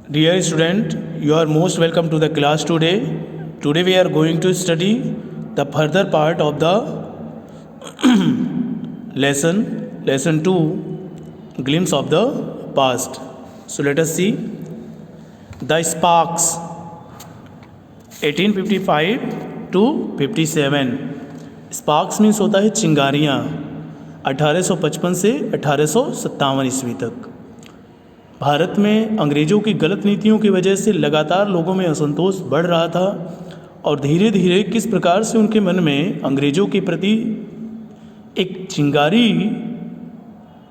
Dear student, you are most welcome to the class today. Today we are going to study the further part of the lesson 2, glimpse of the past. So let us see the sparks 1855 to 57. Sparks means होता है चिंगारियाँ 1855 से 1857 ईस्वी तक। भारत में अंग्रेज़ों की गलत नीतियों की वजह से लगातार लोगों में असंतोष बढ़ रहा था और धीरे धीरे किस प्रकार से उनके मन में अंग्रेज़ों के प्रति एक चिंगारी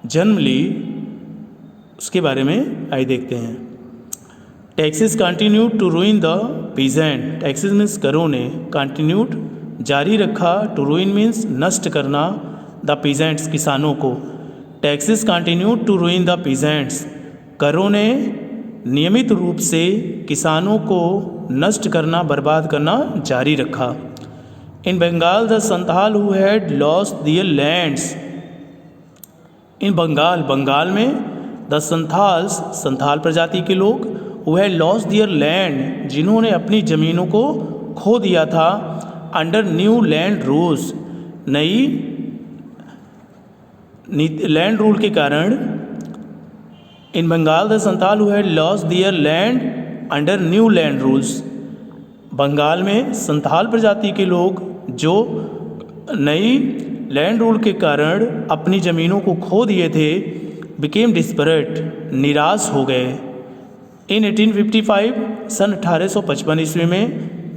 जन्म ली, उसके बारे में आइए देखते हैं। Taxes continued to ruin the peasant. Taxes means करों ने, कंटिन्यूड जारी रखा, टू रूइन मीन्स नष्ट करना, द पीजेंट्स किसानों को। Taxes continued to ruin the peasants, करों ने नियमित रूप से किसानों को नष्ट करना, बर्बाद करना जारी रखा। In Bengal the Santhal who had lost their lands. In Bengal में द संथाल्स, संथाल प्रजाति के लोग, who had lost their land, जिन्होंने अपनी ज़मीनों को खो दिया था, अंडर न्यू लैंड रूल्स, नई लैंड रूल के कारण। In Bengal the Santhal who had lost their land under new land rules. Bengal में संथाल प्रजाति के लोग जो नई लैंड रूल के कारण अपनी ज़मीनों को खो दिए थे, बिकेम डिस्परेट, निराश हो गए। इन 1855 सन 1855 ईस्वी में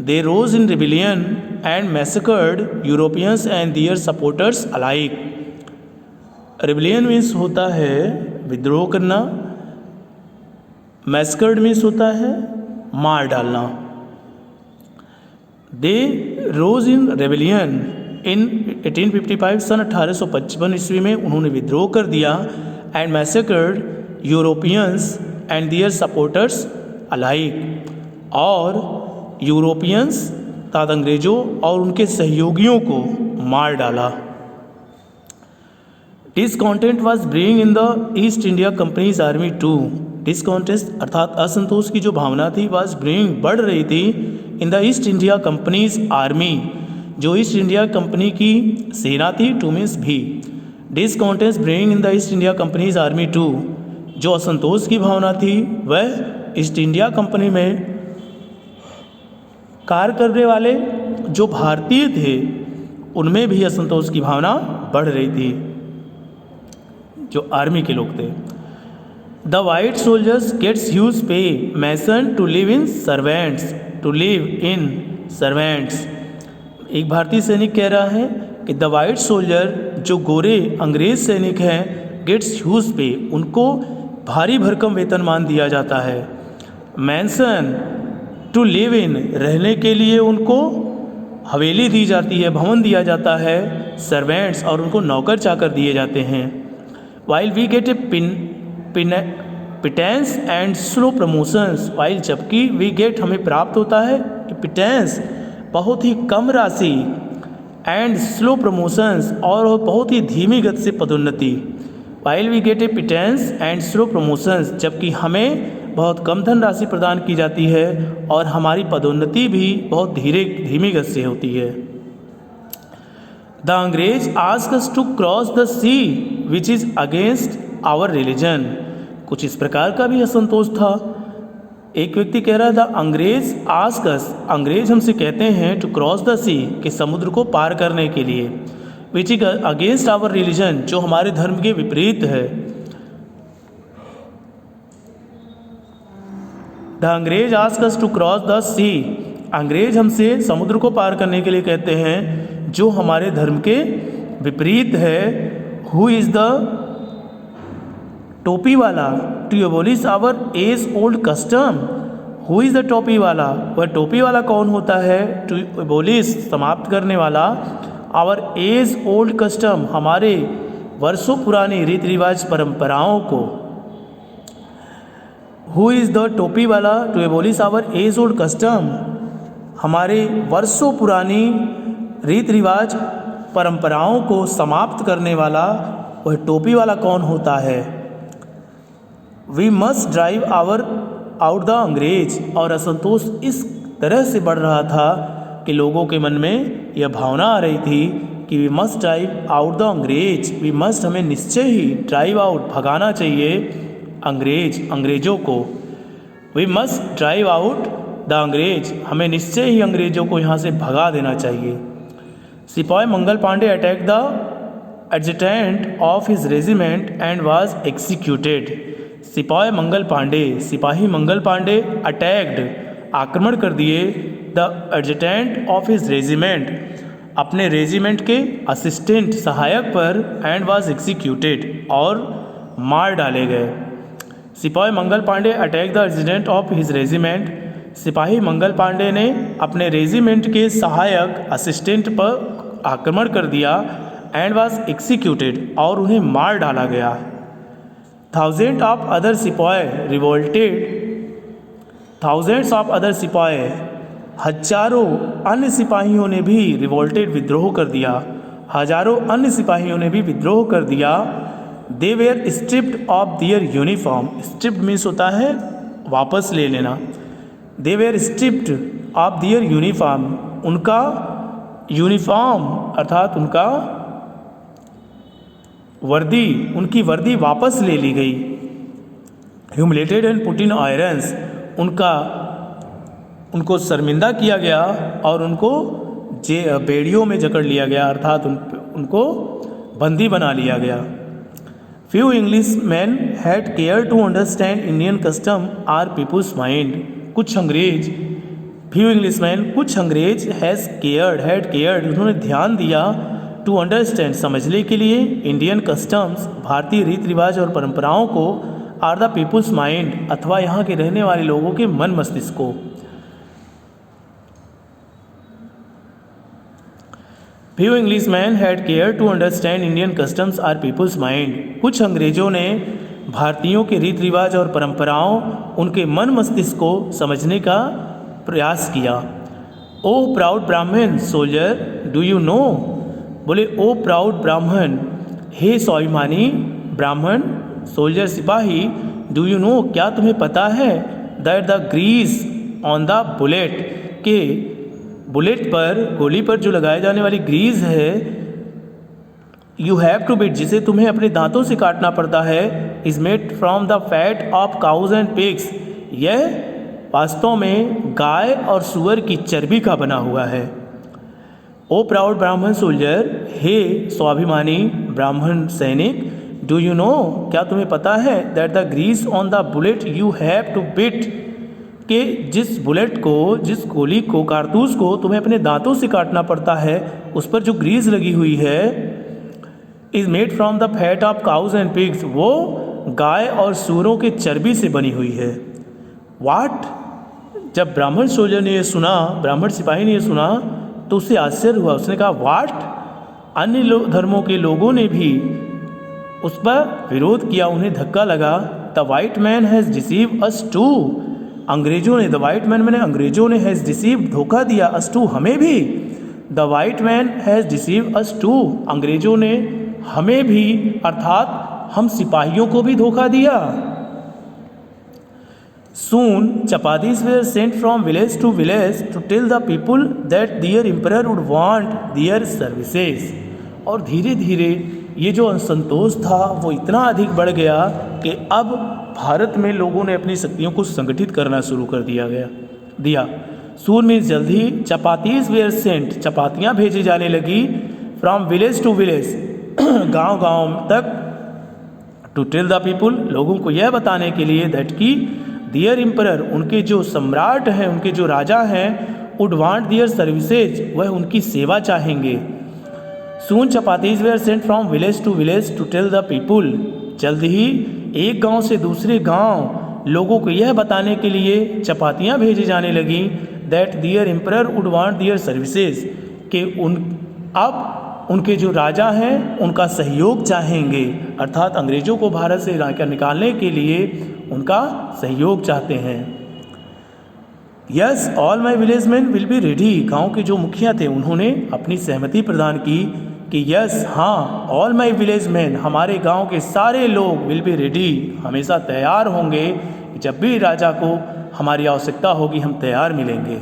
they rose in rebellion and massacred Europeans and their supporters alike. Rebellion means होता है विद्रोह करना, मैसेकर्ड मीन्स होता है मार डालना। दे रोज इन रेबिलियन इन 1855 सन 1855 ईस्वी में उन्होंने विद्रोह कर दिया, and massacred Europeans and their supporters alike, और यूरोपियंस तथा अंग्रेज़ों और उनके सहयोगियों को मार डाला। Discontent was brewing in the East India Company's army too. Discontent अर्थात असंतोष की जो भावना थी, वॉज ब्रीइंग बढ़ रही थी, in the East India Company's army, जो ईस्ट इंडिया कंपनी की सेना थी, टू मीन्स भी। Discontent brewing in the East India Company's army too, जो असंतोष की भावना थी वह ईस्ट इंडिया कंपनी में कार्य करने वाले जो भारतीय थे उनमें भी असंतोष की भावना बढ़ रही थी, जो आर्मी के लोग थे। The white soldiers gets huge pay mansion to live in servants, to live in servants. एक भारतीय सैनिक कह रहा है कि द वाइट सोल्जर, जो गोरे अंग्रेज सैनिक हैं, गेट्स ह्यूज पे, उनको भारी भरकम वेतनमान दिया जाता है। मैंसन टू लिव इन, रहने के लिए उनको हवेली दी जाती है, भवन दिया जाता है। सर्वेंट्स, और उनको नौकर चाकर दिए जाते हैं। While we get a pittance and slow promotions, while जबकि वी गेट हमें प्राप्त होता है पिटेंस बहुत ही कम राशि, एंड स्लो प्रमोशंस और बहुत ही धीमी गति से पदोन्नति। While we get a pittance and slow promotions, जबकि हमें बहुत कम धनराशि प्रदान की जाती है और हमारी पदोन्नति भी बहुत धीमी गति से होती है। द अंग्रेज ask us to cross the sea which is against our religion. कुछ इस प्रकार का भी असंतोष था। एक व्यक्ति कह रहा था अंग्रेज आस्क अस, अंग्रेज हमसे कहते हैं टू क्रॉस द सी, कि समुद्र को पार करने के लिए, which is against our religion, जो हमारे धर्म के विपरीत है। द अंग्रेज ask us to cross the sea, अंग्रेज हमसे समुद्र को पार करने के लिए कहते हैं जो हमारे धर्म के विपरीत है। Who is the topi wala to abolish our age old custom. Who is the topi wala, वह टोपी वाला कौन होता है? टू एबोलिश, समाप्त करने वाला, आवर एज ओल्ड कस्टम, हमारे वर्षों पुरानी रीति रिवाज परंपराओं को। Who is the topi wala to abolish our age old custom, हमारे वर्षों पुरानी रीति रिवाज परंपराओं को समाप्त करने वाला वह टोपी वाला कौन होता है? We must drive our out the Angrez, और असंतोष इस तरह से बढ़ रहा था कि लोगों के मन में यह भावना आ रही थी कि we must drive out the angrez, we must, हमें निश्चय ही ड्राइव आउट, भगाना चाहिए अंग्रेजों को। We must drive out the angrez, हमें निश्चय ही अंग्रेजों को यहाँ से भगा देना चाहिए। सिपाही Mangal Pandey attack the adjutant of his regiment and was executed. सिपाही मंगल पांडे अटैक्ड, आक्रमण कर दिए, the adjutant of his regiment, अपने रेजिमेंट के असिस्टेंट सहायक पर, एंड वाज एक्सिक्यूटेड, और मार डाले गए। सिपाही Mangal Pandey attack the adjutant of his regiment, सिपाही मंगल पांडे ने अपने रेजिमेंट के सहायक असिस्टेंट पर आक्रमण कर दिया, एंड वाज एक्सिक्यूटेड, और उन्हें मार डाला गया। थाउजेंड ऑफ अदर सिपाही रिवोल्टेड, थाउजेंड्स ऑफ अदर सिपाही, हजारों अन्य सिपाहियों ने भी रिवोल्टेड, विद्रोह कर दिया, हजारों अन्य सिपाहियों ने भी विद्रोह कर दिया। They were stripped off their uniform, stripped means होता है वापस ले लेना। They were stripped off their uniform, उनका यूनिफॉर्म अर्थात उनका वर्दी, उनकी वर्दी वापस ले ली गई। Humiliated and put in irons, उनको शर्मिंदा किया गया और उनको बेड़ियों में जकड़ लिया गया, अर्थात उनको बंदी बना लिया गया। Few English man had care to understand Indian custom or people's mind, कुछ अंग्रेज हैड केयर्ड, उन्होंने ध्यान दिया, टू अंडरस्टैंड, समझने के लिए, इंडियन कस्टम्स, भारतीय रीति रिवाज और परंपराओं को, आर द पीपुल्स माइंड, अथवा यहाँ के रहने वाले लोगों के मन मस्तिष्क को। Few English man had care to understand Indian customs or people's mind, कुछ अंग्रेजों ने भारतीयों के रीति रिवाज और परंपराओं, उनके मन मस्तिष्क को समझने का प्रयास किया। ओ प्राउड ब्राह्मण सोल्जर डू यू नो, बोले ओ प्राउड ब्राह्मण, हे स्वाभिमानी ब्राह्मण, सोल्जर सिपाही, डू यू नो, क्या तुम्हें पता है, that the grease on the bullet, के बुलेट पर, गोली पर जो लगाए जाने वाली ग्रीस है, यू हैव टू बिट, जिसे तुम्हें अपने दांतों से काटना पड़ता है, is made from the fat of cows and pigs, यह वास्तव में गाय और सुअर की चर्बी का बना हुआ है। ओ प्राउड ब्राह्मण सोल्जर, हे स्वाभिमानी ब्राह्मण सैनिक, डू यू नो, क्या तुम्हें पता है, that the grease on the bullet you have to bit, कि जिस बुलेट को, जिस गोली को, कारतूस को तुम्हें अपने दांतों से काटना पड़ता है, उस पर जो ग्रीस लगी हुई है, is made from the fat of cows and pigs, वो गाय और सूअरों के चर्बी से बनी हुई है। वाट, जब ब्राह्मण सोल्जर ने यह सुना, ब्राह्मण सिपाही ने यह सुना, तो उससे आश्चर्य हुआ, उसने कहा वाट, अन्य धर्मों के लोगों ने भी उस पर विरोध किया, उन्हें धक्का लगा। The white man has deceive us too, अंग्रेजों ने, द वाइट मैन मैंने अंग्रेजों ने, हैज़ डिसीव, धोखा दिया, अस टू, हमें भी, the white man has deceive us too, अंग्रेजों ने हमें भी, अर्थात हम सिपाहियों को भी धोखा दिया। Soon chapatis were sent from village to village to tell the people that their emperor would want their services, और धीरे धीरे ये जो असंतोष था वो इतना अधिक बढ़ गया कि अब भारत में लोगों ने अपनी शक्तियों को संगठित करना शुरू कर दिया। सून में जल्द ही चपातीज वेयर सेंट, चपातियाँ भेजी जाने लगी, फ्रॉम विलेज टू विलेज, गांव-गांव तक, टू टेल द पीपुल, लोगों को यह बताने के लिए, दैट की दियर एम्परर, उनके जो सम्राट हैं, उनके जो राजा हैं, वुड वांट दियर सर्विसेज, वह उनकी सेवा चाहेंगे। Soon chapatis were sent from village to village to tell the people, जल्द ही एक गांव से दूसरे गांव लोगों को यह बताने के लिए चपातियाँ भेजी जाने लगीं, that their emperor would want their services, कि अब उनके जो राजा हैं उनका सहयोग चाहेंगे, अर्थात अंग्रेज़ों को भारत से निकालने के लिए उनका सहयोग चाहते हैं। Yes all my village man will be ready, गाँव के जो मुखिया थे उन्होंने अपनी सहमति प्रदान की कि यस, हाँ, ऑल माई विलेज मैन, हमारे गांव के सारे लोग, विल बी रेडी, हमेशा तैयार होंगे, जब भी राजा को हमारी आवश्यकता होगी हम तैयार मिलेंगे।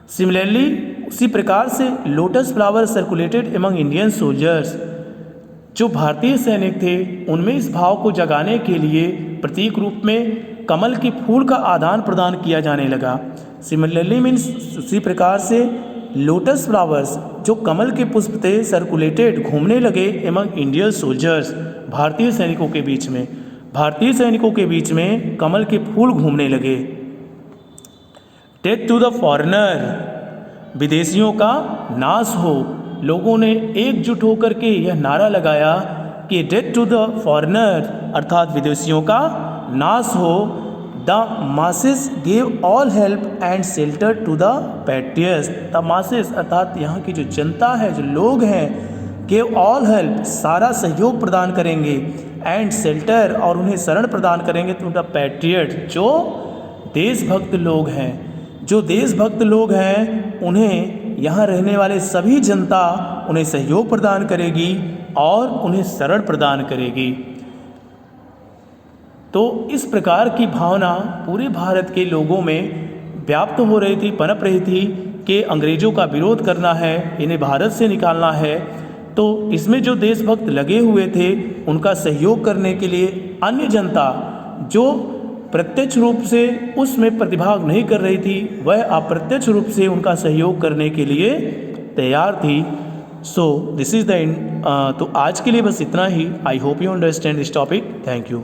सिमिलरली उसी प्रकार से lotus flower circulated among Indian soldiers, जो भारतीय सैनिक थे उनमें इस भाव को जगाने के लिए प्रतीक रूप में कमल के फूल का आदान प्रदान किया जाने लगा। सिमिलरली मीन्स उसी प्रकार से लोटस फ्लावर्स जो कमल के पुष्प थे सर्कुलेटेड घूमने लगे एमंग इंडियन सोल्जर्स, भारतीय सैनिकों के बीच में, भारतीय सैनिकों के बीच में कमल के फूल घूमने लगे। डेथ टू द फॉरेनर, विदेशियों का नाश हो। लोगों ने एकजुट होकर के यह नारा लगाया कि डेथ टू द फॉरेनर अर्थात विदेशियों का नाश हो। The masses gave all help and shelter to the patriots, the masses अर्थात यहाँ की जो जनता है, जो लोग हैं, गेव ऑल हेल्प सारा सहयोग प्रदान करेंगे, एंड शेल्टर और उन्हें शरण प्रदान करेंगे टू द पैट्रियट, जो देशभक्त लोग हैं, जो देशभक्त लोग हैं उन्हें यहाँ रहने वाले सभी जनता उन्हें सहयोग प्रदान करेगी और उन्हें शरण प्रदान करेगी। तो इस प्रकार की भावना पूरे भारत के लोगों में व्याप्त हो रही थी, पनप रही थी कि अंग्रेज़ों का विरोध करना है, इन्हें भारत से निकालना है। तो इसमें जो देशभक्त लगे हुए थे उनका सहयोग करने के लिए अन्य जनता जो प्रत्यक्ष रूप से उसमें प्रतिभाग नहीं कर रही थी, वह अप्रत्यक्ष रूप से उनका सहयोग करने के लिए तैयार थी। So this is the end. तो आज के लिए बस इतना ही। I hope you understand this topic. Thank you.